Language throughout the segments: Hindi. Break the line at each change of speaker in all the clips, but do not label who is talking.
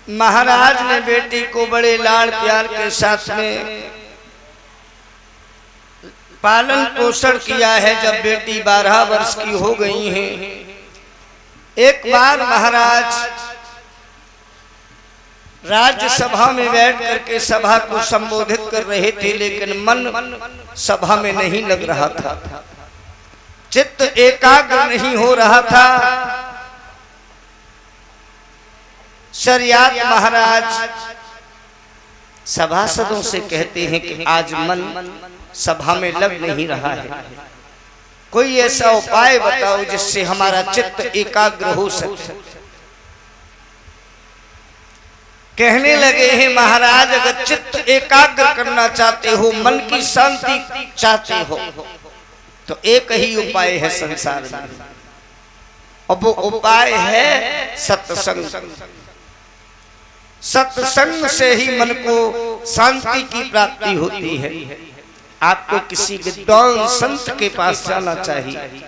महाराज ने बेटी को बड़े लाड़ प्यार के साथ में पालन पोषण किया है। जब बेटी 12 वर्ष की हो गई है, एक बार महाराज राज्यसभा में बैठ करके सभा को संबोधित कर रहे थे, लेकिन मन सभा में नहीं लग रहा था, चित्त एकाग्र नहीं हो रहा था। शरियात महाराज सभासदों से कहते हैं कि आज मन सभा में लग नहीं रहा है, कोई ऐसा उपाय बताओ जिससे हमारा चित्त एकाग्र हो सके। कहने लगे हैं महाराज, अगर चित्त एकाग्र करना चाहते हो, मन की शांति चाहते हो, तो एक ही उपाय है संसार में, और वो उपाय है सत्संग। सत्संग से ही मन को शांति की प्राप्ति होती है। आपको किसी विद्वान संत के पास जाना चाहिए,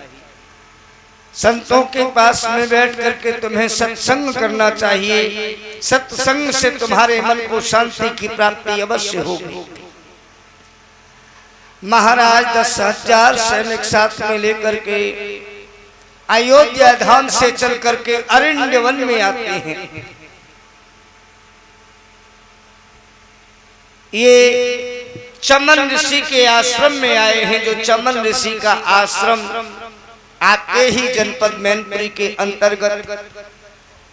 संतों के पास में बैठ करके तुम्हें सत्संग करना चाहिए। सत्संग से तुम्हारे मन को शांति की प्राप्ति अवश्य होगी। महाराज 10,000 सैनिक साथ में लेकर के अयोध्या धाम से चल करके अरण्य वन में आते हैं। ये चमन ऋषि के आश्रम में आए हैं, जो चमन ऋषि का आश्रम आपके ही जनपद मैनपुरी के अंतर्गत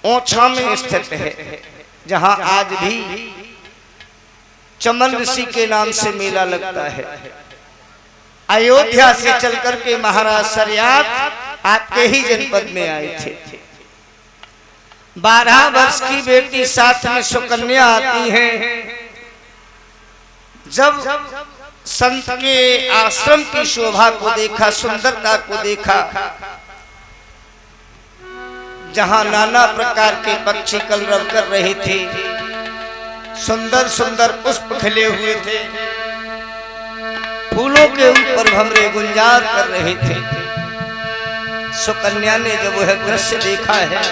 ओछा में स्थित है, जहां आज भी चमन ऋषि के नाम से मेला लगता है। अयोध्या से चलकर के महाराज शरियात आपके ही जनपद में आए थे। 12 वर्ष की बेटी साथ में सुकन्या आती है। जब संत के आश्रम की शोभा को देखा, सुंदरता को देखा, जहां नाना प्रकार के पक्षी कलरव कर रहे थे, सुंदर सुंदर पुष्प खिले हुए थे, फूलों के ऊपर भंवरे गुंजार कर रहे थे। सुकन्या ने जब वह दृश्य देखा है,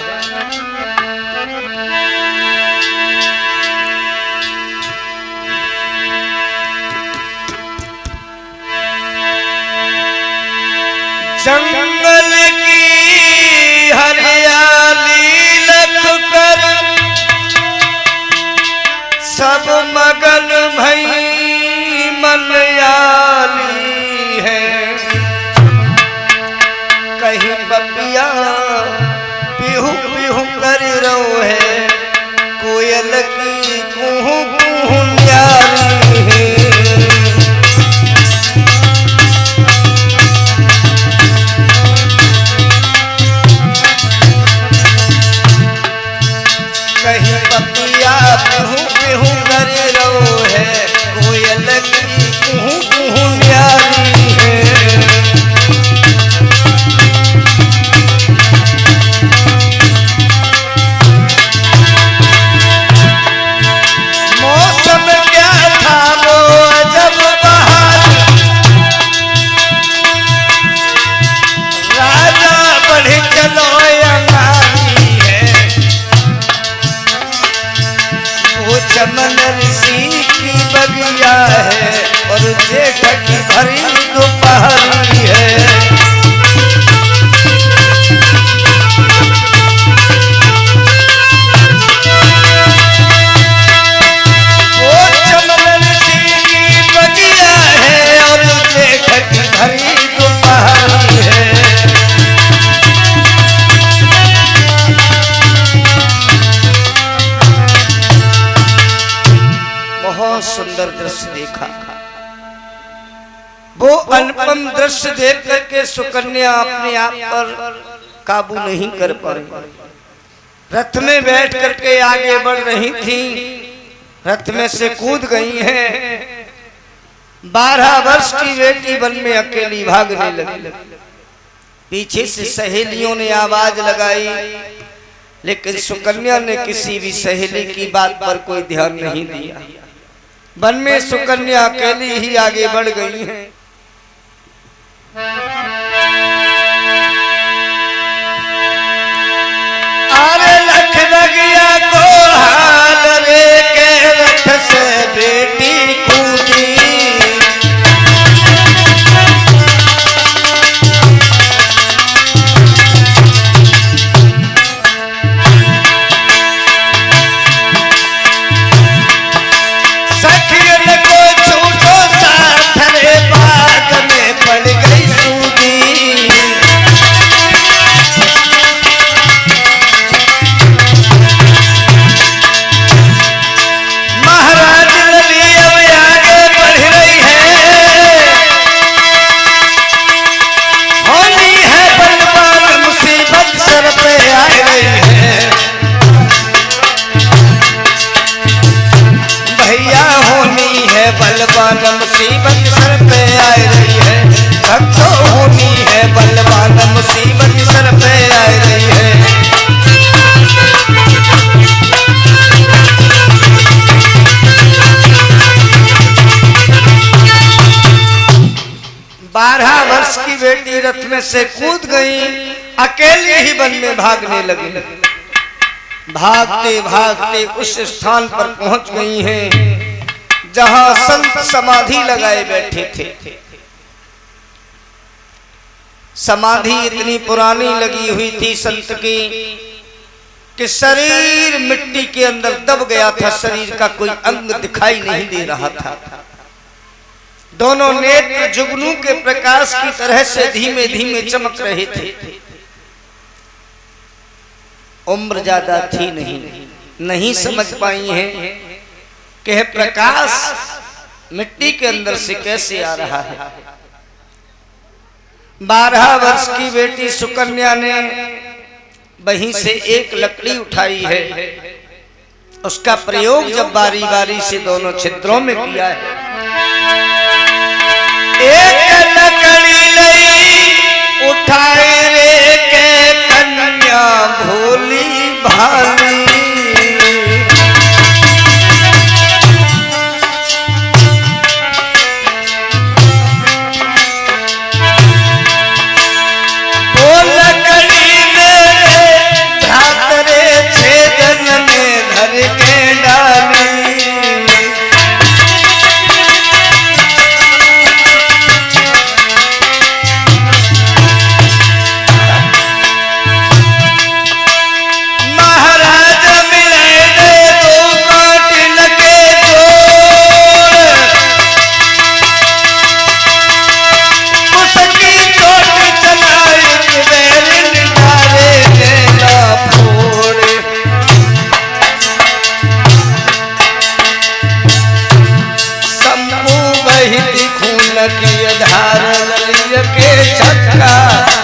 जंगल की हरियाली लख कर सब मगन भई मलयाली है। कहीं पपिया पिहू पिहू कर रो है, कोयल की कुहू कुहू न्यारी है। कहीं पपिया पिहू पिहू कर रो है, कोयल की कुहू कुहू न्यारी है। मौसम क्या था वो अजब बहार, राजा बढ़ चलो अंगारी है। वो चमन ऋषि की बगिया है, और जेठ की भरी दोपहरी है। वो चमन ऋषि की बगिया है, और जेठ की भरी दोपहरी है। बहुत सुंदर दृश्य देखा। वो अनुपम दृश्य देख करके सुकन्या अपने आप पर काबू नहीं कर पाई। रथ में बैठ करके आगे बढ़ रही थी, रथ में से कूद गई हैं। 12 वर्ष की बेटी वन में अकेली भागने लगी। पीछे से सहेलियों ने आवाज लगाई, लेकिन सुकन्या ने किसी भी सहेली की बात पर कोई ध्यान नहीं दिया। वन में सुकन्या अकेली ही आगे बढ़ गई है। अरे लख लगिया को मुसीबत सर पे आ रही है, भक्तों होनी है बलवान, मुसीबत सर पे आ रही है। 12 वर्ष की बेटी रथ में से कूद गई, अकेली ही वन में भागने लगी। भागते भागते उस स्थान पर पहुंच गई हैं जहां संत समाधि लगाए बैठे थे। समाधि इतनी पुरानी लगी हुई थी संत की कि शरीर मिट्टी के अंदर दब गया था, शरीर का कोई अंग दिखाई नहीं दे रहा था। दोनों नेत्र जुगनू के प्रकाश की तरह से धीमे धीमे चमक रहे थे। उम्र ज्यादा थी नहीं समझ पाई है कि यह प्रकाश मिट्टी के अंदर से कैसे आ रहा है। 12 वर्ष की बेटी सुकन्या ने वहीं से एक लकड़ी उठाई है, उसका प्रयोग जब बारी बारी से दोनों छिद्रों में किया है। एक लकड़ी लई उठाए रे के कन्या भोली भाली, वो लकड़ी मेरे धातरे छेदन में धर के डाली। की धार ललिय के छक्का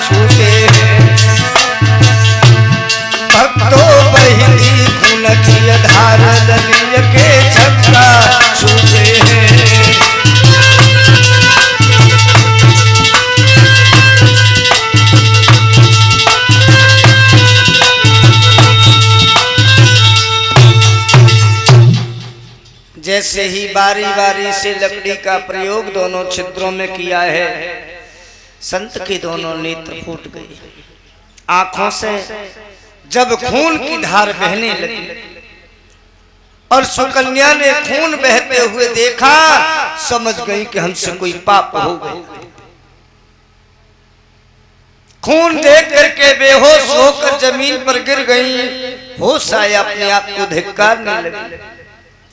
छूटे हैं, भक्तों बहिनी खून की धार ललिय के छक्का छूटे हैं। जैसे ही बारी बारी से लकड़ी का प्रयोग दोनों छिद्रों में किया है, संत के दोनों नेत्र फूट गए। आंखों से जब खून की धार बहने लगी और सुकन्या ने खून बहते हुए देखा, समझ गई कि हमसे कोई पाप हो गया। खून देख करके बेहोश होकर जमीन पर गिर गई। होश आया, अपने आप को धिक्कारने लगी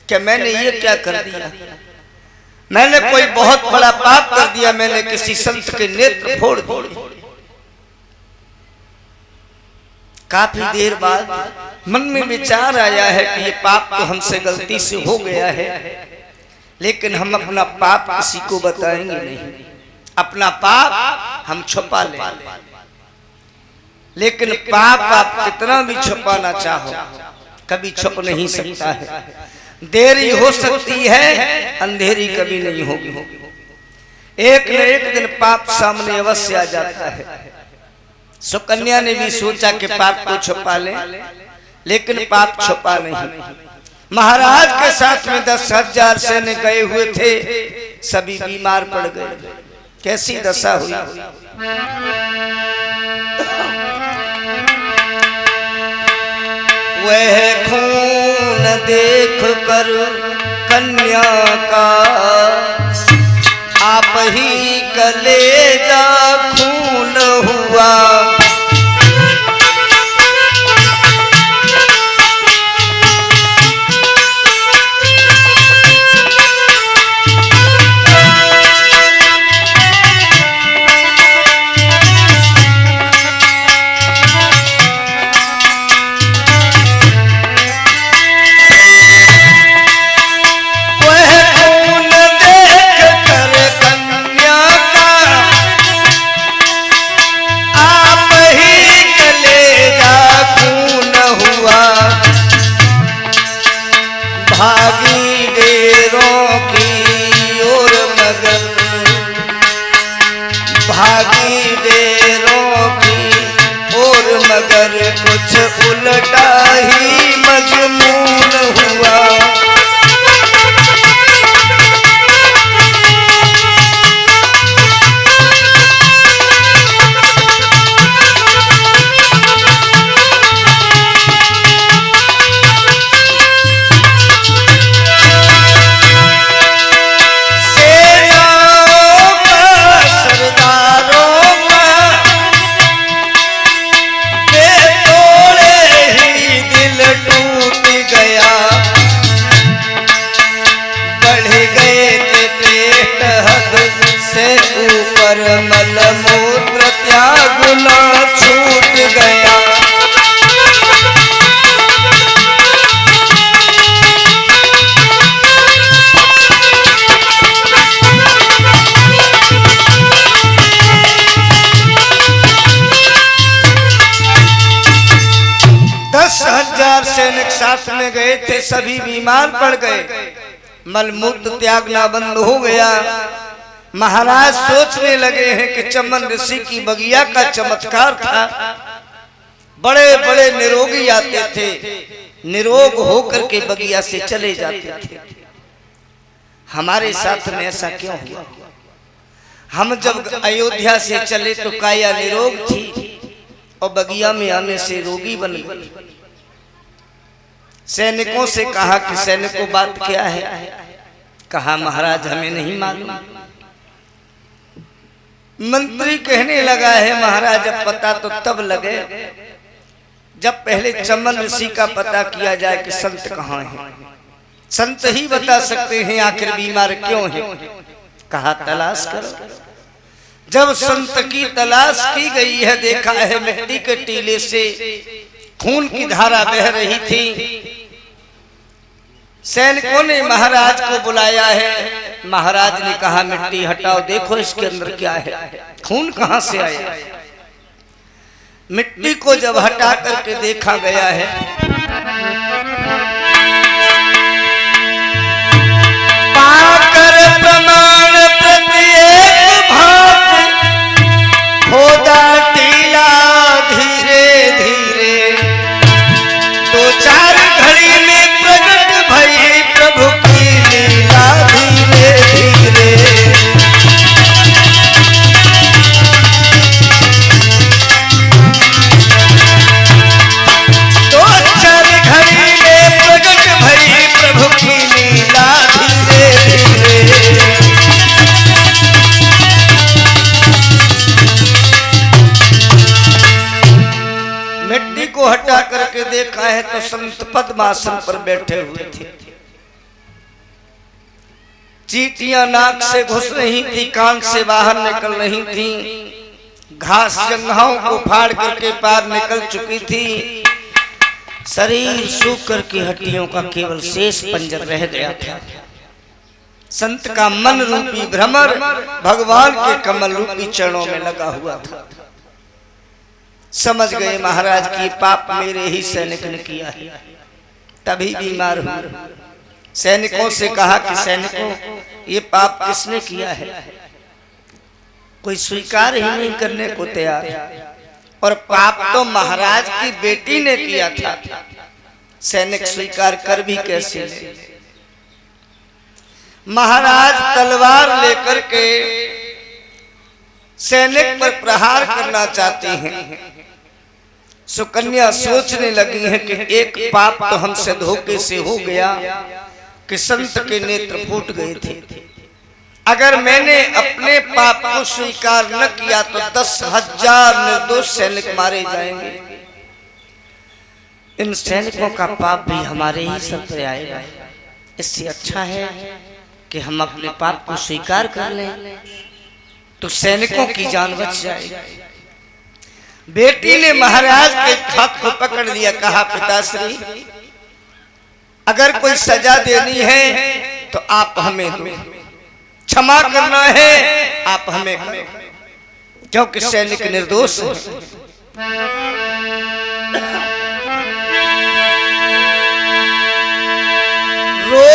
कि मैंने ये क्या कर दिया, मैंने कोई बहुत बड़ा पाप कर दिया, मैंने किसी संत के नेत्र फोड़ दिए। काफी देर बाद मन में विचार आया है कि ये पाप तो हमसे गलती से हो गया है, लेकिन हम अपना पाप किसी को बताएंगे नहीं, अपना पाप हम छुपा लेंगे। लेकिन पाप आप कितना भी छुपाना चाहो कभी छुप नहीं सकता है। देरी हो सकती है, अंधेरी कभी नहीं होगी। एक न एक दिन पाप सामने अवश्य आ जाता है। सुकन्या ने भी सोचा कि पाप को छुपा ले, लेकिन पाप छुपा नहीं। महाराज के साथ में 10,000 सैनिक गए हुए थे, सभी बीमार पड़ गए। कैसी दशा हुई। वह खून देख कर कन्या का आप ही कलेजा खून हुआ। देरों की और मगर कुछ उल्टा ही मजमून हुआ। मलमूत्र त्याग ना छूट गया। 10,000 सैनिक साथ में गए थे, सभी बीमार पड़ गए, मलमूत्र त्यागना बंद हो गया। महाराज सोचने लगे हैं कि चमन ऋषि की बगिया का चमत्कार था। बड़े बड़े निरोगी आते थे, निरोग होकर के बगिया से चले जाते थे। हमारे साथ में ऐसा क्यों हुआ? हम जब अयोध्या से चले तो काया निरोग थी और बगिया में आने से रोगी बन गई। सैनिकों से कहा कि सैनिकों बात क्या है? कहा महाराज हमें नहीं मालूम। मंत्री कहने लगा है महाराज अब पता तो तब लगे जब पहले चमन ऋषि का पता किया जाए कि संत कहाँ हैं। संत ही बता सकते हैं आखिर बीमार क्यों है। कहा तलाश करो। जब संत की तलाश की गई है, देखा है मिट्टी के टीले से खून की धारा बह रही थी। सैनिकों ने महाराज को बुलाया है। महाराज ने कहा मिट्टी हटाओ, देखो इसके अंदर क्या है, खून कहां से आया। मिट्टी को जब हटा करके देखा गया है, पाकर प्रमाण प्रत्येक भात खोदा टीला धीरे धीरे, 2-4 घड़ी में प्रकट भई प्रभु की लीला धीरे धीरे। मिट्टी को हटा करके देखा है तो संत पद्मासन पर बैठे हुए थे। चींटियां नाक से घुस रही थी, कान से बाहर निकल रही थी, घास जंघाओं को फाड़ करके पार निकल चुकी थी। शरीर सूख करके हड्डियों का केवल शेष पंजर रह गया था। संत का मन रूपी भ्रमर भगवान के कमल रूपी चरणों में लगा हुआ था। समझ गए महाराज की पाप मेरे ही सैनिक ने किया है, तभी बीमार हुए। सैनिकों से कहा कि सैनिकों ये पाप किसने किया है? कोई स्वीकार ही नहीं करने को तैयार। और पाप तो महाराज की बेटी ने किया था, सैनिक स्वीकार कर भी कैसे ले? महाराज तलवार लेकर के सैनिक पर प्रहार करना चाहते हैं। सुकन्या सोचने लगी है कि एक पाप तो हमसे धोखे से हो गया कि संत के नेत्र फूट गए थे। अगर मैंने अपने पाप को स्वीकार न किया तो 10,000 निर्दोष सैनिक मारे जाएंगे। इन सैनिकों का पाप भी हमारे ही सर पर आएगा। इससे अच्छा है कि हम अपने पाप को स्वीकार कर लें तो सैनिकों की जान बच जाएगी। बेटी ने महाराज के हाथ को पकड़ लिया, कहा पिताश्री अगर कोई सजा देनी है तो आप हमें दो, क्षमा करना है आप हमें करो, क्योंकि सैनिक निर्दोष है। रो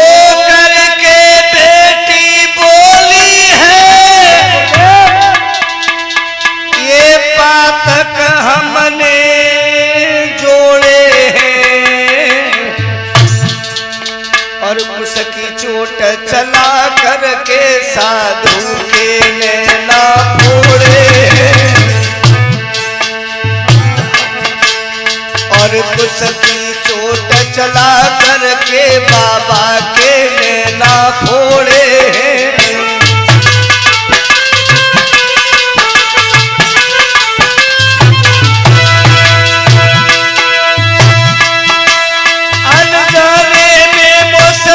करके बेटी बोली है ये और कुछ की चोट चला करके साधु के नैना फोड़े और कुछ की चोट चला करके बाबा के नैना फोड़े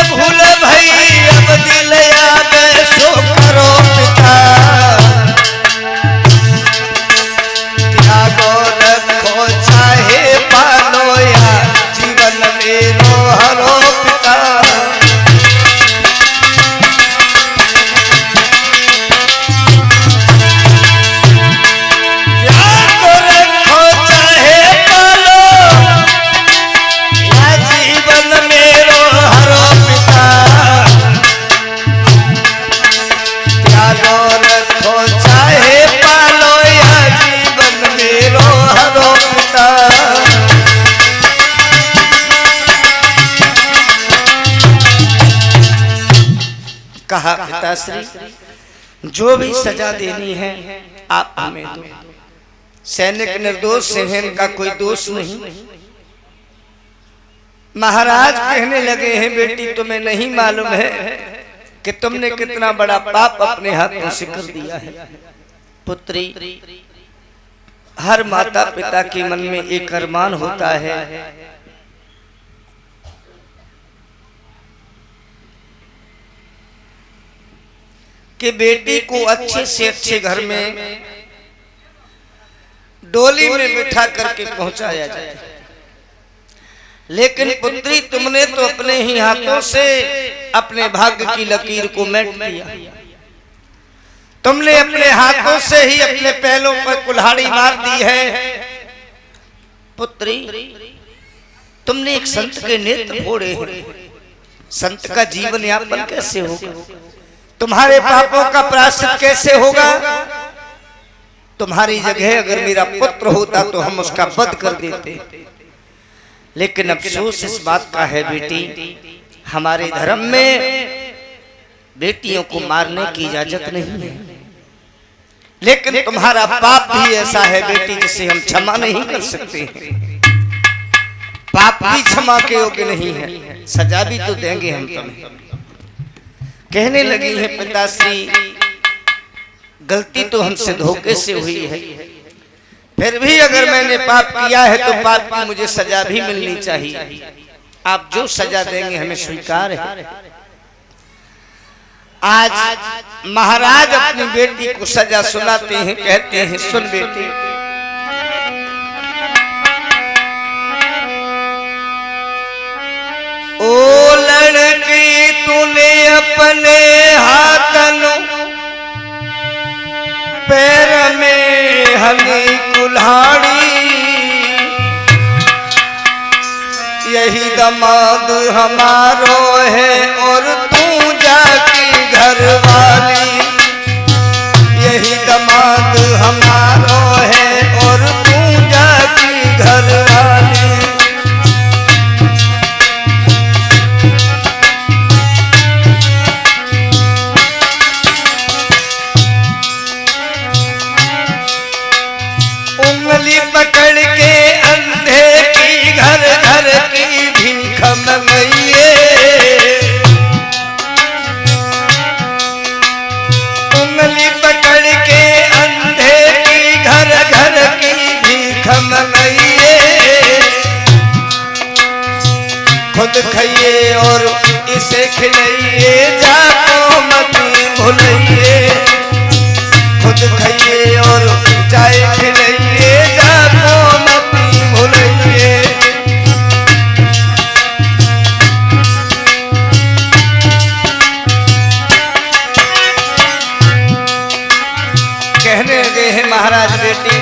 भूल भई अब दिल याद सो करो पिता त्यागो रखो चाहे पालो या जीवन मेरो हरो पिता त्यागो रखो चाहे पालो या जीवन मेरो हरो रखो चाहे पालो या जीवन मेरो हरो पिता कहा पिताश्री जो भी सजा देनी है आप हमें दो। सैनिक निर्दोष से है, इनका कोई दोष नहीं। महाराज कहने लगे हैं बेटी तुम्हें नहीं मालूम है कि तुमने कितना बड़ा पाप अपने हाथों से कर दिया है। पुत्री, हर माता पिता के मन में एक अरमान होता है कि बेटी को अच्छे से अच्छे घर में डोली में बिठा करके पहुंचाया जाए। लेकिन पुत्री तुमने तो अपने ही हाथों से अपने भाग्य की लकीर को मेट दिया। तुमने अपने हाथों से ही अपने पैरों पर कुल्हाड़ी मार दी है। पुत्री, तुमने एक संत के नेत्र फोड़े हैं। संत का जीवन यापन कैसे होगा? तुम्हारे पापों का प्रायश्चित कैसे होगा? तुम्हारी जगह अगर मेरा पुत्र होता तो हम उसका वध कर देते। लेकिन अफसोस इस बात का है बेटी, हमारे धर्म में बेटियों को मारने की इजाजत नहीं है। लेकिन तुम्हारा पाप भी ऐसा है बेटी जिसे हम क्षमा नहीं कर सकते हैं। पाप भी क्षमा के योग्य नहीं है, सजा भी तो देंगे हम तुम्हें। कहने लगी है पिताश्री, गलती तो हमसे धोखे से हुई है, फिर भी अगर मैंने पाप किया है तो पाप की मुझे सजा भी मिलनी चाहिए। आप जो सजा देंगे हमें स्वीकार है। आज महाराज अपनी बेटी को सजा सुनाते हैं, कहते हैं सुन बेटी, ओ लड़की तूने अपने हाथों पैर में हनी कुल्हाड़ी, यही दमाद हमारो है और तू जाकी घर वाली। यही दमाद हमारो है और तू जाकी घर वाली। उंगली पकड़ के अंधे की घर घर की भीख मंगाइए। उंगली पकड़ के अंधे की घर घर की भीख मंगाइए। खुद खाइए और इसे खिलाइए, जाको मत भूलिए। खुद खाइए और चाय खिलाइए, जाको मत भूलिए। कहने लगे हैं महाराज बेटी,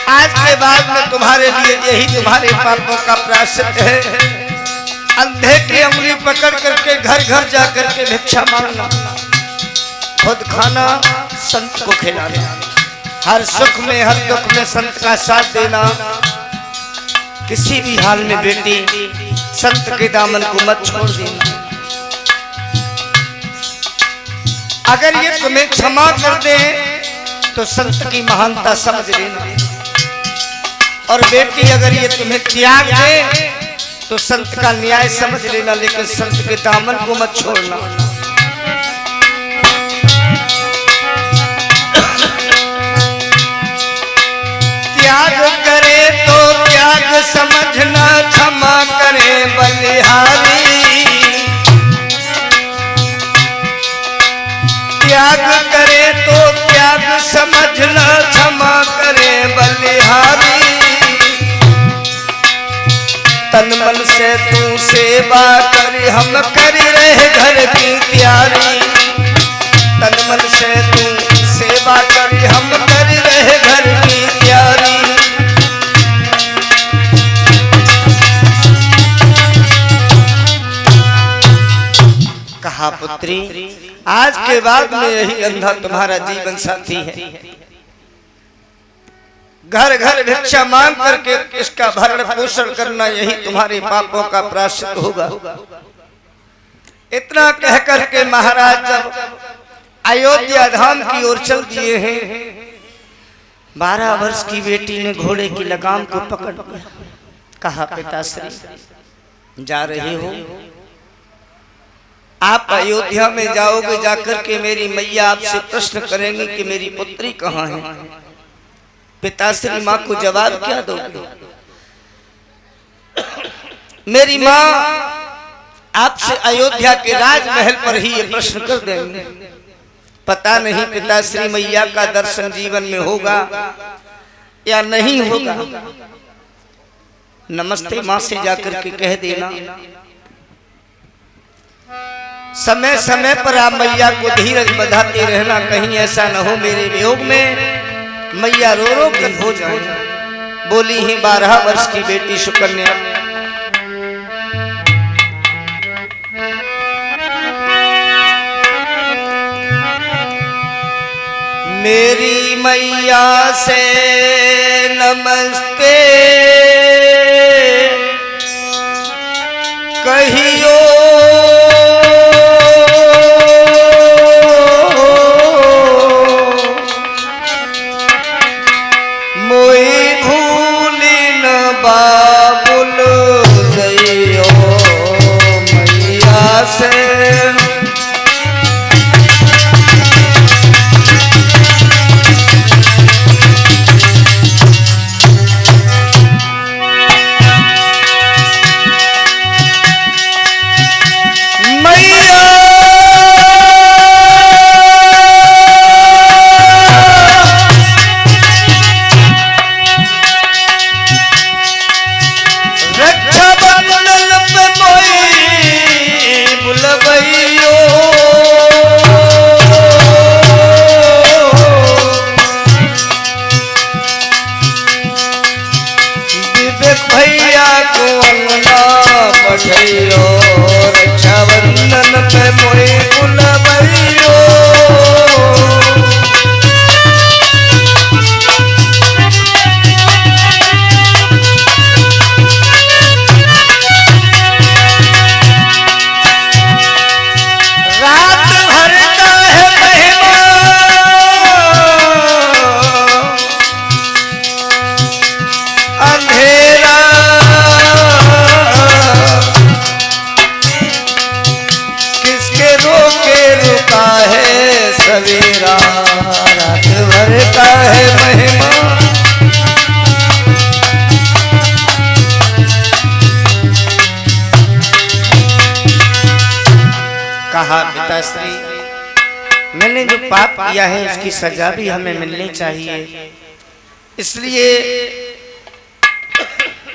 आज के बाद में तुम्हारे लिए यही तुम्हारे पापों का प्रायश्चित है। अंधे की उंगली पकड़ करके घर घर जा करके भिक्षा मांगना, खुद खाना, संत को खिलाना, हर सुख में हर दुख में संत का साथ देना। किसी भी हाल में बेटी संत के दामन को मत छोड़ देना। अगर ये तुम्हें क्षमा कर दे तो संत की महानता समझ लेना, और बेटी अगर ये तुम्हें त्याग दे तो संत का न्याय समझ लेना, लेकिन संत के दामन को मत छोड़ना। त्याग करे तो त्याग समझना, क्षमा करे बलिहारी। त्याग करे तो त्याग समझना, क्षमा करे बलिहारी। तन मन से तू सेवा करी, हम करी रहे घर की तैयारी। तन मन से तू सेवा करी, हम करी रहे घर की तैयारी। कहा पुत्री, आज के बाद में यही अंधा तुम्हारा जीवन साथी है। घर घर भिक्षा मांग करके इसका भरण पोषण करना, यही तुम्हारे पापों का प्रायश्चित होगा। इतना कह करके महाराज जब अयोध्या धाम की ओर चल दिए हैं, 12 वर्ष की बेटी ने घोड़े की लगाम को पकड़ लिया। कहा पिताश्री, जा रहे हो? आप अयोध्या में जाओगे, जाकर के मेरी मैया आपसे प्रश्न करेंगी कि मेरी पुत्री कहाँ है। पिताश्री माँ को जवाब क्या दोगे? मेरी माँ आपसे अयोध्या के राजमहल पर ही ये प्रश्न कर देंगे। पता नहीं पिताश्री मैया का दर्शन जीवन में होगा या नहीं होगा। नमस्ते माँ से जाकर के कह देना। समय समय पर आप मैया को धीरज बधाते रहना, कहीं ऐसा न हो मेरे वियोग में मैया रो रो कर हो जाए। बोली है 12 वर्ष की बेटी सुकन्या। मेरी मैया से नमस्ते कहियो, रक्षाबंधन पे मोई बुलबइयो। रात भर का है महिमा, अंधेरा रुका है सवेरा। रात भर का है महिमा, कहा पिताश्री मैंने जो पाप किया है उसकी सजा भी हमें मिलनी चाहिए, इसलिए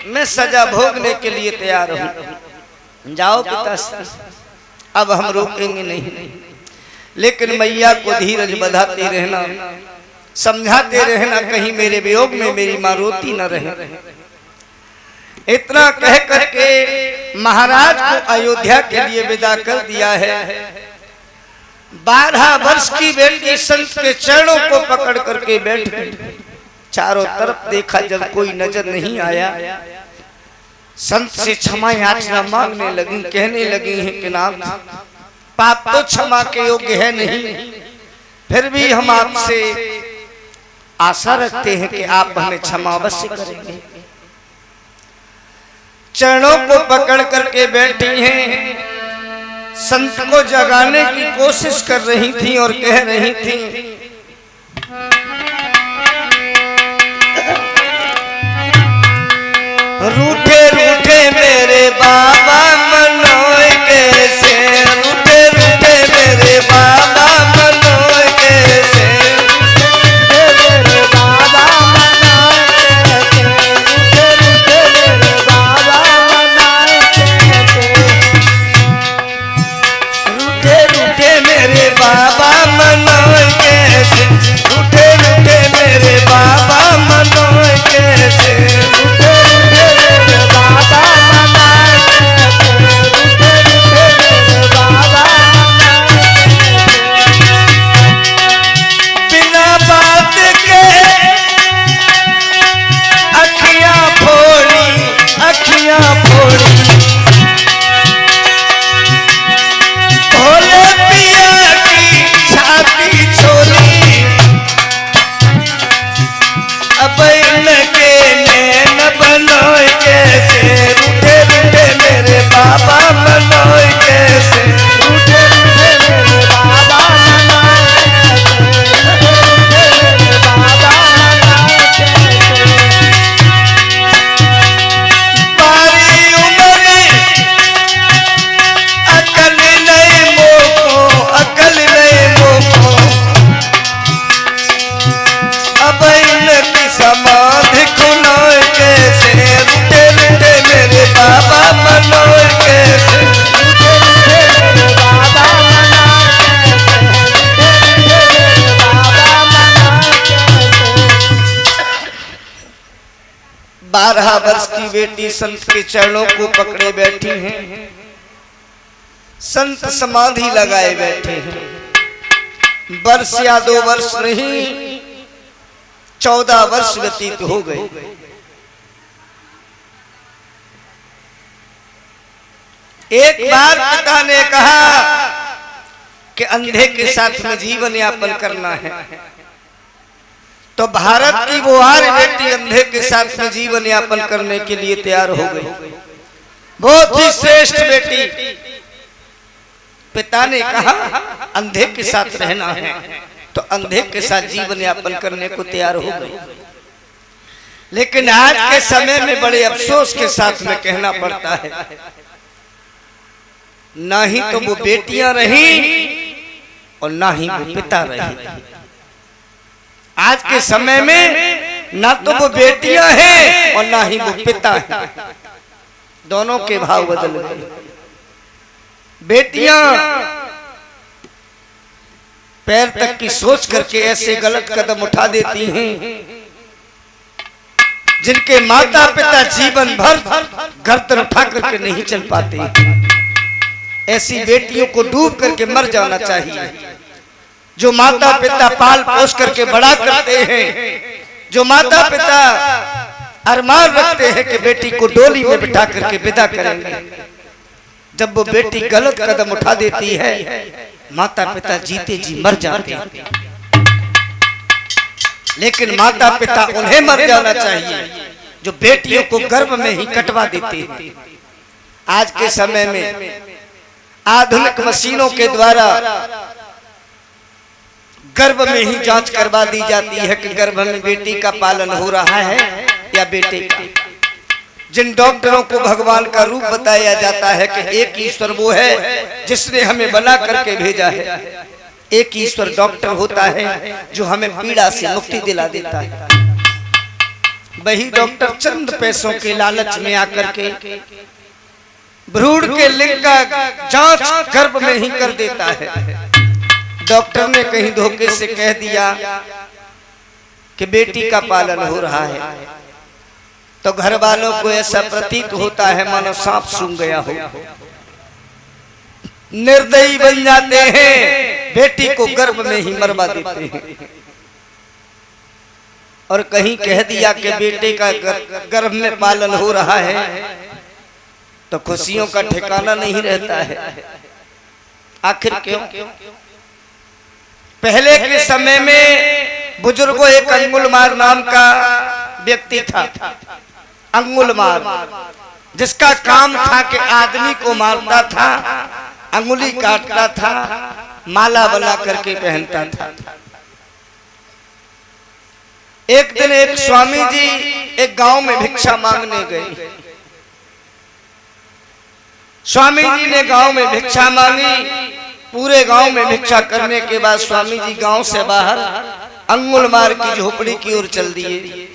मैं सजा भोगने के लिए तैयार हूँ। जाओ पिताश्री, अब हम रोकेंगे नहीं, लेकिन मैया को धीरज बधाते रहना, समझाते रहना, कहीं मेरे वियोग में मेरी माँ रोती न रहे। इतना कह करके महाराज को अयोध्या के लिए विदा कर दिया है। 12 वर्ष की बेटी संत के चरणों को पकड़ करके बैठ गई। चारों तरफ देखा, जब कोई नजर नहीं आया, संत से क्षमा याचना मांगने लगी। कहने लगी है कि नाथ, पाप तो क्षमा के योग्य है नहीं, फिर भी हम आपसे आशा रखते हैं कि आप हमें क्षमा अवश्य करेंगे। चरणों को पकड़ करके बैठी हैं, संत को जगाने की कोशिश कर रही थी और कह रही थी, रूठे रूठे मेरे बाबा मनोय कैसे, रूठे रूठे मेरे बाबा मनोय कैसे,
मेरे बाबा मनाए कैसे, रूठे रूठे मेरे बाबा मनाए कैसे,
रूठे रूठे मेरे बाबा मनोय कैसे, रूठे रूठे मेरे बाबा मनोय कैसे,
रूठे रूठे मेरे बाबा मनाए कैसे, रूठे रूठे मेरे बाबा मनाए कैसे।
बिना बात के अखियां फोड़ी, अखियां फोड़ी, भोले पिया की छाती छोड़ी, अब इनके नैन बनोय कैसे, रूठे रूठे मेरे बाबा मनोय कैसे,
रूठे रूठे मेरे बाबा मनाए कैसे, रूठे रूठे मेरे बाबा मनाए कैसे।
बारी उम्र अकल नहीं मोको, अकल नहीं मोको, अब इनकी समाधि खुलोय कैसे, रूठे रूठे मेरे बाबा मनोय कैसे,
रूठे रूठे मेरे बाबा मनाए कैसे, रूठे रूठे मेरे बाबा मनाए कैसे।
12 वर्ष की बेटी संत के चरणों को पकड़े बैठी हैं, संत समाधि लगाए बैठे हैं। वर्ष या 2 वर्ष नहीं, 14 वर्ष व्यतीत हो गए। एक बार पिता ने कहा कि अंधे के साथ में जीवन यापन करना है, तो भारत की वो आर्य बेटी अंधे के साथ में जीवन यापन करने के लिए तैयार हो गई। बहुत ही श्रेष्ठ बेटी। पिता ने कहा अंधे के साथ रहना है, तो अंधे के साथ जीवन यापन करने को तैयार हो गई। लेकिन आज के समय में बड़े अफसोस के साथ में कहना पड़ता है, ना ही तो वो बेटियां रही और ना ही वो पिता रहे। आज के समय में ना तो वो बेटियां हैं और ना ही वो पिता हैं, दोनों के भाव बदल गए। बेटियां पैर तक की सोच करके ऐसे गलत कदम उठा देती हैं जिनके माता पिता जीवन भर गर्दन उठा करके नहीं चल पाते। ऐसी बेटियों को डूब करके मर जाना चाहिए। जो माता पिता पाल पोस करके बड़ा करते हैं, जो माता पिता अरमान रखते हैं कि बेटी को डोली में बिठा करके विदा करेंगे, जब वो बेटी गलत कदम उठा देती है, माता पिता जीते जी मर जाते हैं। लेकिन माता पिता उन्हें मर जाना चाहिए जो बेटियों को गर्भ में ही कटवा देते हैं। आज के समय में आधुनिक मशीनों के द्वारा गर्भ में ही जांच करवा दी जाती है कि गर्भ में बेटी का पालन हो रहा है या बेटे का। जिन डॉक्टरों को भगवान का रूप बताया जाता है कि एक ईश्वर वो है जिसने हमें बना करके भेजा है, एक ईश्वर डॉक्टर होता है जो हमें पीड़ा से मुक्ति दिला देता है। वही डॉक्टर चंद पैसों के लालच में आकर के भ्रूण के लिंग का जांच गर्भ में ही कर देता है। डॉक्टर ने कहीं धोखे से कह दिया कि बेटी का पालन हो रहा है, तो घर वालों को ऐसा प्रतीत होता है मानो सांप सूंघ गया हो। निर्दयी बन जाते हैं, बेटी को गर्भ में ही मरवा देते हैं। और कहीं कह दिया कि बेटे का गर्भ में पालन हो रहा है, तो खुशियों का ठिकाना नहीं रहता है। आखिर क्यों? पहले के समय में बुजुर्गों एक अंगुलमार नाम का व्यक्ति था। अंगुलमार, जिसका काम था कि आदमी को मारता था, अंगुली काटता था, माला बना करके पहनता था। एक दिन एक स्वामी जी एक गांव में भिक्षा मांगने गए। स्वामी जी ने गांव में भिक्षा मांगी। पूरे गांव में भिक्षा करने के बाद स्वामी जी गांव से बाहर अंगुलमार की झोपड़ी की ओर चल दिए।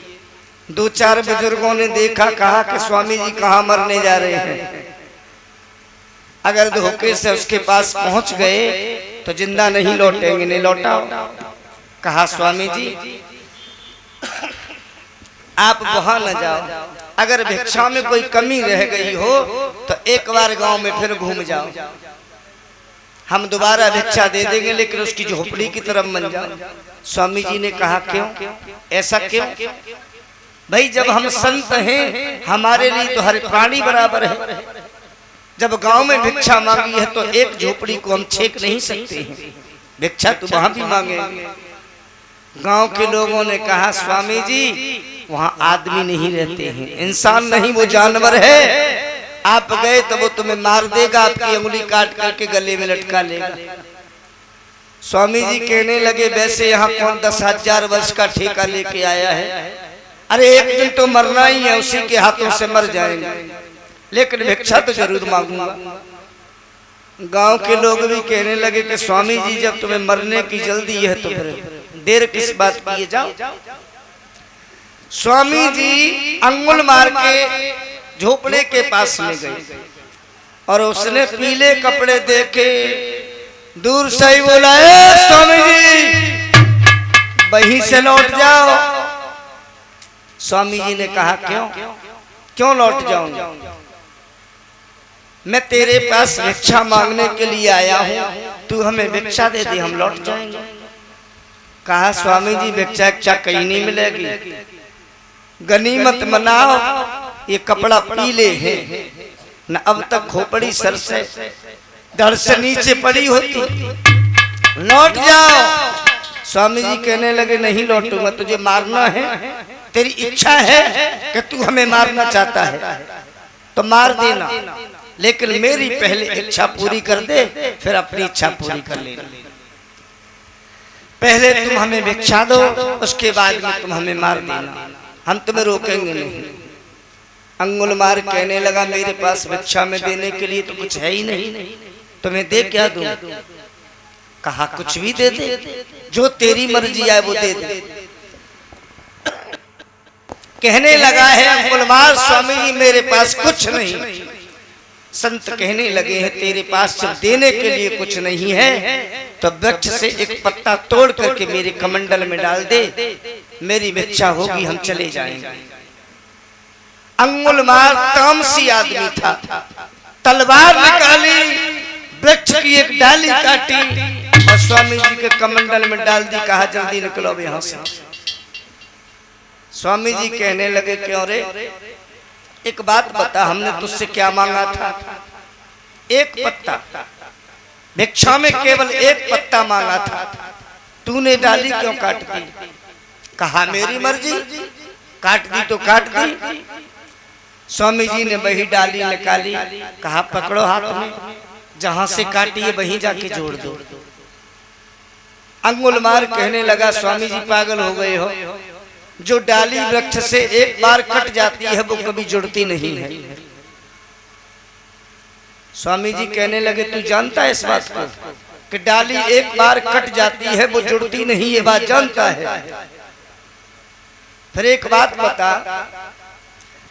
दो चार बुजुर्गों ने देखा, कहा कि स्वामी जी कहाँ मरने जा रहे हैं। अगर धोखे से उसके पास पहुंच गए तो जिंदा नहीं लौटेंगे, नहीं लौटाओ। कहा स्वामी जी आप वहां न जाओ, अगर भिक्षा में कोई कमी रह गई हो तो एक बार गांव में फिर घूम जाओ, हम दोबारा भिक्षा दे देंगे, लेकिन उसकी झोपड़ी की तरफ मत जाओ। स्वामी जी ने कहा क्यों, ऐसा क्यों? भाई जब हम संत हैं हमारे लिए तो हर प्राणी बराबर है। जब गांव में भिक्षा मांगी है तो एक झोपड़ी को हम छेक नहीं सकते हैं, भिक्षा तो वहां भी मांगेंगे। गांव के लोगों ने कहा स्वामी जी वहां आदमी नहीं रहते हैं, इंसान नहीं वो जानवर है, आप गए तो वो तुम्हें मार देगा, आपकी उंगली काट करके गले में लटका लेगा। स्वामी जी कहने लगे वैसे यहाँ कौन 10,000 वर्ष का ठेका लेके आया है, अरे एक दिन तो मरना ही है, उसी के हाथों से मर जाएंगे, लेकिन भिक्षा तो जरूर मांगूंगा। गांव के लोग भी कहने लगे कि स्वामी जी जब तुम्हें मरने की जल्दी है तो फिर देर किस बात की, जाओ। स्वामी जी अंगुलमार के झोपड़े के पास में गए और उसने पीले कपड़े देखे, दूर से ही बोला स्वामी जी वहीं से लौट जाओ। स्वामी जी ने कहा क्यों लौट जाऊं, मैं तेरे पास भिक्षा मांगने के लिए आया हूं, तू हमें भिक्षा दे दे, हम लौट जाएंगे। कहा स्वामी जी भिक्षा कहीं नहीं मिलेगी, गनीमत मनाओ, ये कपड़ा पीले है न, अब तक खोपड़ी सर से धड़ से नीचे पड़ी होती, लौट जाओ। स्वामी जी कहने लगे नहीं लौटूंगा, तुझे मारना है, तेरी इच्छा है कि तू हमें मारना चाहता है तो मार देना, लेकिन मेरी पहले इच्छा पूरी कर दे, फिर अपनी इच्छा पूरी कर लेना। पहले तुम हमें भिक्षा दो, उसके बाद में तुम हमें मार देना, हम तुम्हें रोकेंगे नहीं। अंगुलमार कहने लगा मेरे पास भिक्षा में देने के लिए तो कुछ है ही नहीं, तुम्हें दे क्या दूं? कहा कुछ भी दे दे, जो तेरी मर्जी आए वो दे दे। कहने लगा है अंगुलमार स्वामी जी मेरे पास कुछ नहीं। संत कहने लगे हैं तेरे पास जब देने के लिए कुछ नहीं है तो वृक्ष से एक पत्ता तोड़ करके मेरे कमंडल में डाल दे, मेरी भिक्षा होगी, हम चले जाएंगे। अंगुलमार तामसी आदमी था, तलवार निकाली, वृक्ष की एक डाली काटी और स्वामी जी के कमंडल में डाल दी। कहा जल्दी निकलो अब यहाँ से। स्वामी जी कहने लगे क्यों रे, एक बात बता, हमने तुझसे क्या मांगा था? एक पत्ता, भिक्षा में केवल एक पत्ता मांगा था, तूने डाली क्यों काट दी? कहा मेरी मर्जी, काट दी तो काट दी। स्वामी जी ने वही डाली निकाली, कहा पकड़ो हाथ में, जहां से काटी है वहीं जाके जोड़ दो। अंगुलमार कहने लगा स्वामी जी पागल हो गए हो, जो डाली वृक्ष से एक बार कट जाती है वो कभी जुड़ती नहीं है। स्वामी जी कहने लगे तू जानता है इस बात को कि डाली एक बार कट जाती है वो जुड़ती नहीं, ये बात जानता है? फिर एक बात बता,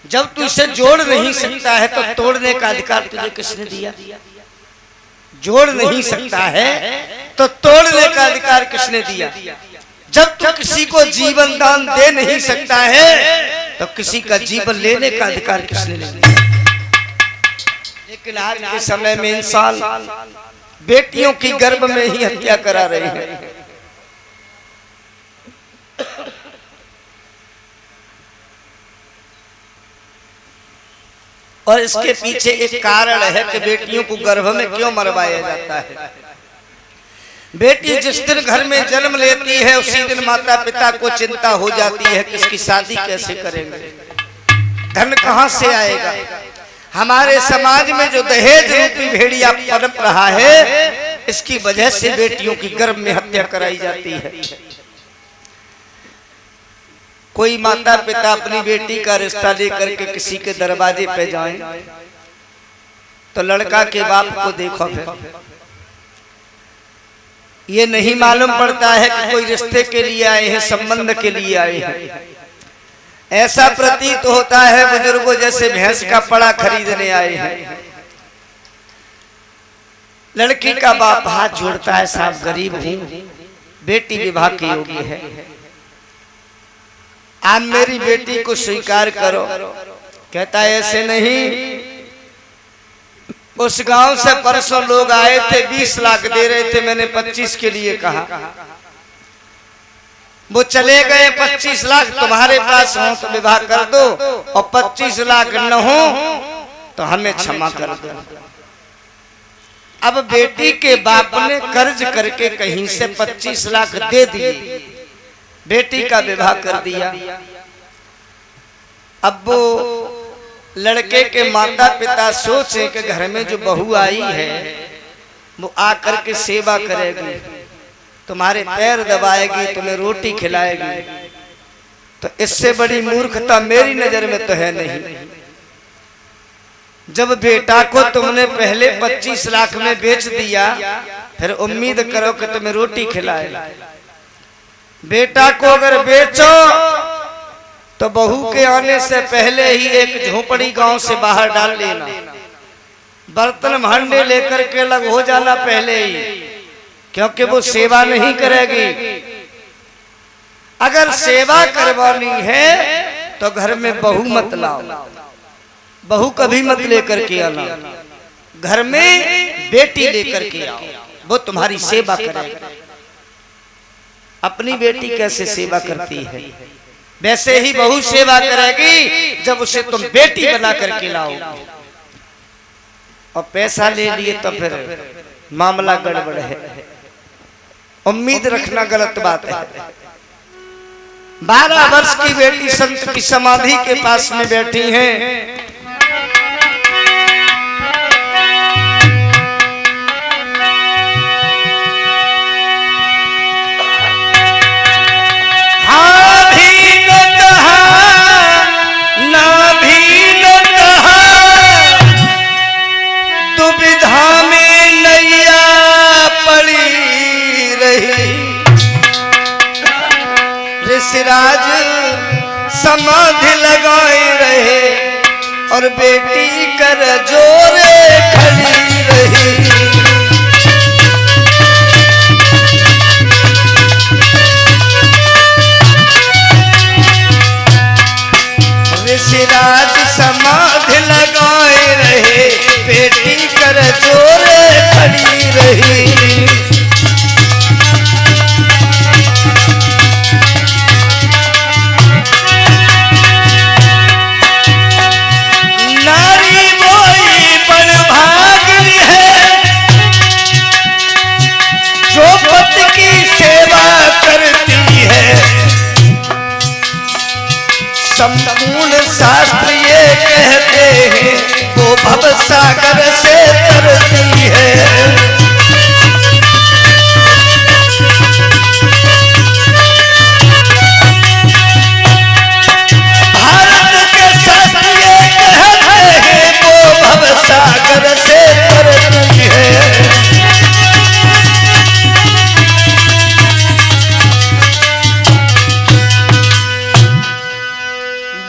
जब तू इसे जोड़ नहीं सकता है तो तोड़ने का अधिकार तुझे किसने दिया? जोड़ नहीं सकता है तो तोड़ने का अधिकार किसने दिया? जब तू किसी को जीवन दान दे नहीं सकता है तो किसी का जीवन लेने का अधिकार किसने दिया? लेकिन आज के समय में इंसान बेटियों की गर्भ में ही हत्या करा रहे हैं। और इसके पीछे एक कारण है कि बेटियों को गर्भ में क्यों मरवाया जाता है। बेटी जिस दिन घर में जन्म लेती है उसी दिन माता पिता को चिंता हो जाती है किसकी शादी कैसे करेंगे, धन कहां से आएगा। हमारे समाज में जो दहेज रूपी भेड़िया पनप रहा है इसकी वजह से बेटियों की गर्भ में हत्या कराई जाती है। कोई माता पिता अपनी बेटी का रिश्ता लेकर के किसी के दरवाजे पे जाएं तो लड़का के बाप को देखो, फिर ये नहीं मालूम पड़ता है कि कोई रिश्ते के लिए आए हैं, संबंध के लिए आए हैं। ऐसा प्रतीत होता है बुजुर्गों जैसे भैंस का पड़ा खरीदने आए हैं। लड़की का बाप हाथ जोड़ता है, साहब गरीब हूं, बेटी विवाह की योग्य है, आप मेरी बेटी को स्वीकार करो। कहता है ऐसे नहीं, उस गांव से परसों लोग आए थे 20 लाख दे रहे थे, मैंने 25 के लिए कहा, वो चले गए। 25 लाख तुम्हारे पास हो तो विवाह कर दो और 25 लाख न हो तो हमें क्षमा कर दो। अब बेटी के बाप ने कर्ज करके कहीं से 25 लाख दे दिए, बेटी का विवाह कर दिया। अब वो लड़के के माता पिता सोचे कि घर में जो बहू आई है वो आकर के सेवा करेगी, तुम्हारे पैर दबाएगी, तुम्हें रोटी खिलाएगी, तो इससे बड़ी मूर्खता मेरी नजर में तो है नहीं। जब बेटा को तुमने पहले 25 लाख में बेच दिया फिर उम्मीद करो कि तुम्हें रोटी खिलाए। बेटा को अगर बेचो तो बहू के आने से पहले ही एक झोपड़ी गांव से बाहर डाल लेना, बर्तन भांडे लेकर के अलग हो जाना पहले ही, क्योंकि वो सेवा नहीं करेगी। अगर सेवा करवानी है तो घर में बहू मत लाओ, बहू कभी मत लेकर के आना, घर में बेटी लेकर के आओ, वो तुम्हारी सेवा करेगी। अपनी बेटी कैसे सेवा करती है वैसे ही बहू सेवा करेगी जब उसे तुम बेटी बना करके लाओ। और पैसा ले लिए तो फिर मामला गड़बड़ है, उम्मीद रखना गलत बात है। 12 वर्ष की बेटी संत की समाधि के पास में बैठी हैं। ऋषिराज समाधि लगाए रहे और बेटी कर जोरे खड़ी रही। ऋषिराज समाधि लगाए रहे, बेटी कर जोरे खड़ी रही। संपूर्ण शास्त्र ये कहते हैं वो भव सागर से तरती है। भारत के शास्त्र ये कहते हैं वो भव सागर से तरती है।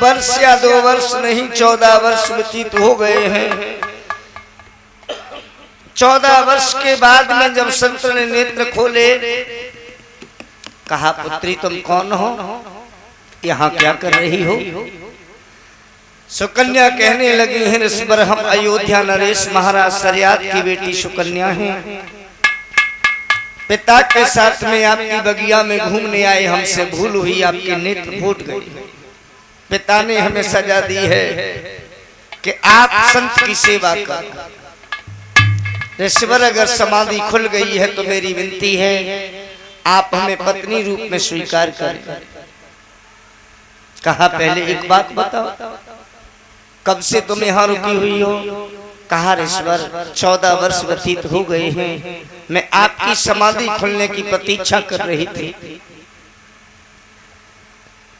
वर्ष या 2 वर्ष नहीं 14 वर्ष व्यतीत हो गए हैं। 14 वर्ष के बाद में जब संत ने नेत्र खोले, कहा पुत्री तुम कौन हो, यहाँ क्या कर रही हो। सुकन्या कहने लगी हैं ऋषिवर हम अयोध्या नरेश महाराज सरियात की बेटी सुकन्या हैं। पिता के साथ में आपकी बगिया में घूमने आए, हमसे भूल हुई, आपके नेत्र फूट गए। पिता ने हमें सजा दी है कि आप संत की सेवा करो। ऋषिवर अगर समाधि खुल गई है तो मेरी विनती है आप हमें पत्नी रूप में स्वीकार करें। कहा पहले एक बात बताओ, कब से तुम यहाँ रुकी हुई हो? कहा ऋषिवर 14 वर्ष व्यतीत हो गए हैं, मैं आपकी समाधि खुलने की प्रतीक्षा कर रही थी।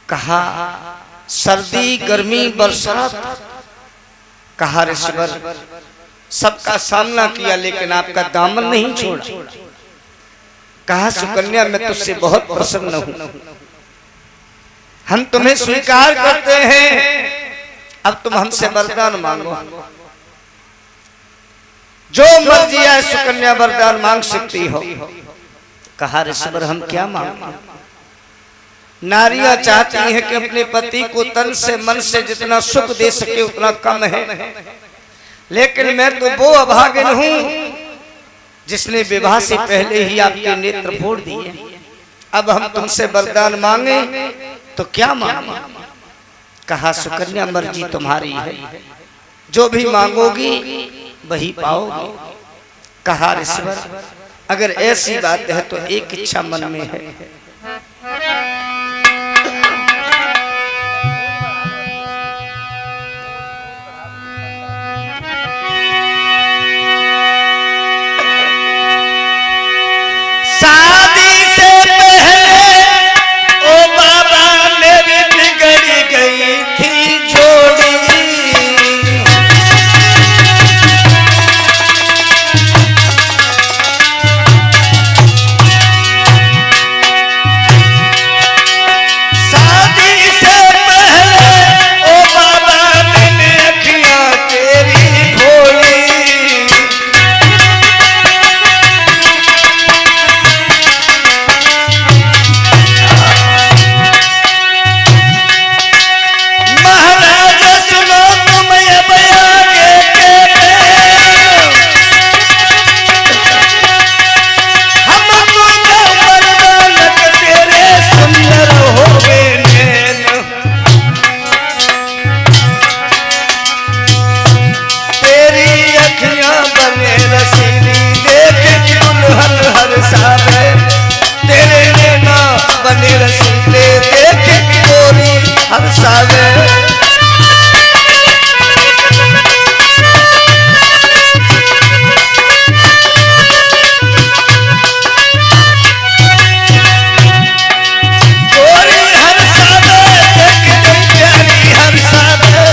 कहा सर्दी गर्मी बरसात, कहा ऋषिवर सबका सामना किया लेकिन आपका दामन नहीं छोड़ा। कहा सुकन्या मैं तुझसे बहुत प्रसन्न हूं, हम तुम्हें स्वीकार करते हैं, अब तुम हमसे वरदान मांगो। जो मर्जी है सुकन्या वरदान मांग सकती हो। कहा ऋषिवर हम क्या मांगे? नारियां चाहती हैं कि अपने पति को तन से मन से जितना सुख दे सके उतना कम है, लेकिन मैं तो वो अभागिन हूं जिसने विवाह से पहले ही आपके नेत्र फोड़ दिए। अब हम तुमसे वरदान मांगे तो क्या मांगे? कहा सुकन्या मर्जी तुम्हारी है, जो भी मांगोगी वही पाओगी। कहा ऋषिवर अगर ऐसी बात है तो एक इच्छा मन में है। शादी से पहले ओ बाबा मेरी बिगड़ गई थी जोड़ी, शादी से पहले ओ बाबा मैंने अखियां तेरी खोली। बने रसीले देखे गोरी हर सावे। गोरी हर सावे देखे प्यारी हर सावे,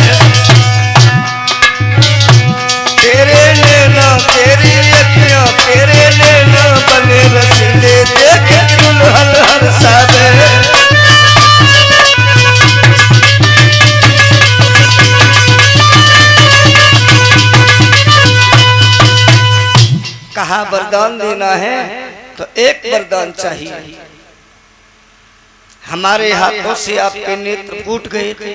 तेरे नैना तेरी अखियां तेरे नैना बने रसीले देखे दुल्हन हर सावे। कहा वरदान देना है तो एक वरदान चाहिए। हमारे हाथों से आपके नेत्र फूट गए थे,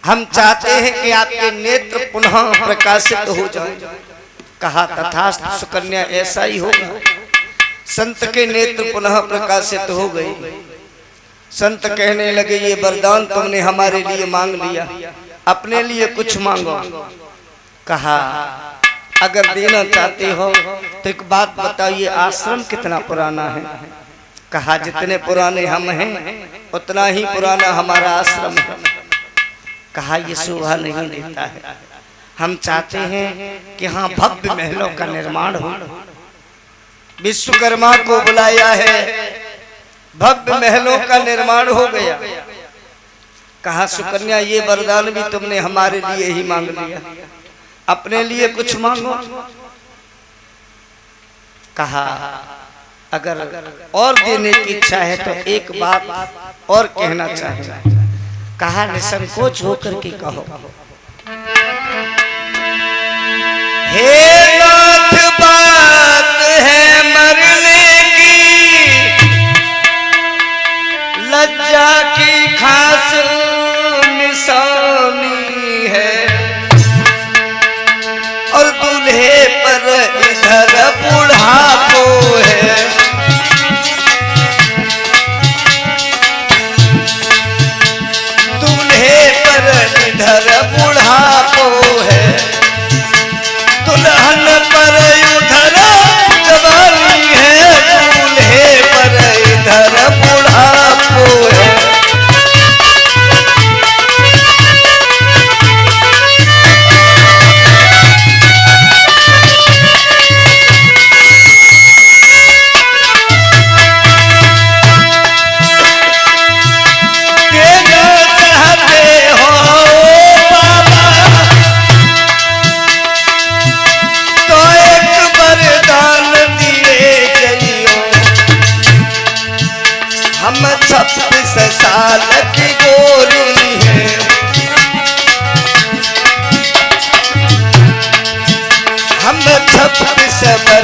हम चाहते हैं कि आपके नेत्र पुनः प्रकाशित हो जाएं। कहा तथास्तु सुकन्या ऐसा ही होगा। संत के नेत्र पुनः प्रकाशित हो गए। संत कहने लगे ये वरदान तुमने हमारे लिए मांग लिया, अपने लिए कुछ मांगो। कहा अगर देना चाहते हो तो एक बात बताइए, आश्रम कितना पुराना है? कहा जितने पुराने हम हैं उतना ही पुराना हमारा आश्रम है। कहा ये शोभा नहीं देता है, हम चाहते हैं कि हाँ भव्य महलों का निर्माण हो। विश्वकर्मा को बुलाया है, भव्य महलों का निर्माण हो गया। कहा सुकन्या ये वरदान भी तुमने हमारे लिए ही मांग लिया, अपने लिए कुछ मांगो। कहा अगर और देने की इच्छा है तो एक बात और कहना चाहे। कहा निसंकोच होकर के कहो। हे नाथ बात है मरने की, लज्जा की खास निशानी है, और दूल्हे पर इधर बुढ़ापो है। दूल्हे पर इधर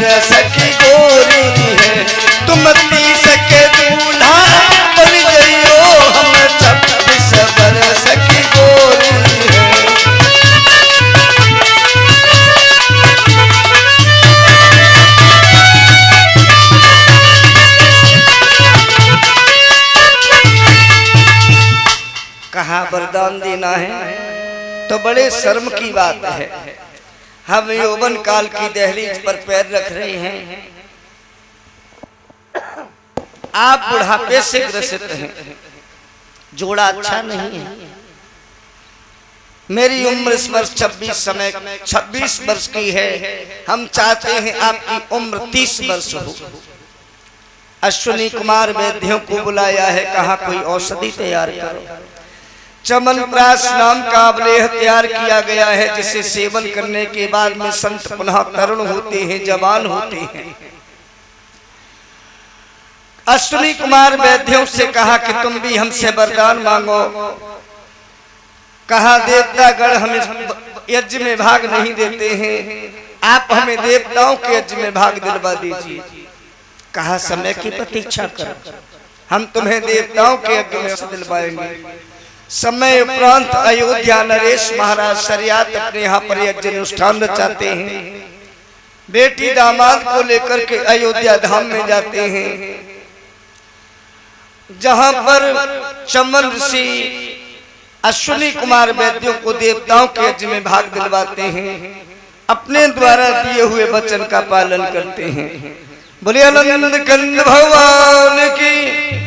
बरस की गोरी है, तुम 30 के दूल्हा बन गई हो, हम 26 बरस की गोरी है। कहाँ वरदान देना है तो बड़े शर्म की बात है। हम यौवन काल की दहलीज पर पैर रख रहे हैं, आप बुढ़ापे से ग्रसित हैं, जोड़ा अच्छा नहीं है। मेरी उम्र इस वर्ष 26 वर्ष की है, हम चाहते हैं आपकी उम्र 30 वर्ष हो। अश्विनी कुमार वैद्यों को बुलाया है, कहा कोई औषधि तैयार करो। चमनप्राश नाम का अवलेह तैयार किया गया है, जिसे सेवन करने के बाद में संत पुनः तरुण होते हैं, जवान होते हैं। अश्विनी कुमार वैद्यों से कहा कि तुम भी हमसे वरदान मांगो। कहा देवतागण हमें यज्ञ में भाग नहीं देते हैं, आप हमें देवताओं के यज्ञ में भाग दिलवा दीजिए। कहा समय की प्रतीक्षा करो, हम तुम्हें देवताओं के यज्ञ में से दिलवाएंगे। समय उपरांत अयोध्या नरेश महाराज शरियात अपने यहाँ पर यज्ञ अनुष्ठान रचाते हैं। बेटी दामाद को लेकर के अयोध्या धाम में जाते हैं, जहां पर चमन ऋषि अश्विनी कुमार वैद्यों को देवताओं के यज्ञ में भाग दिलवाते हैं, अपने द्वारा दिए हुए वचन का पालन करते हैं। बोलिए आनंद कंद भगवान की।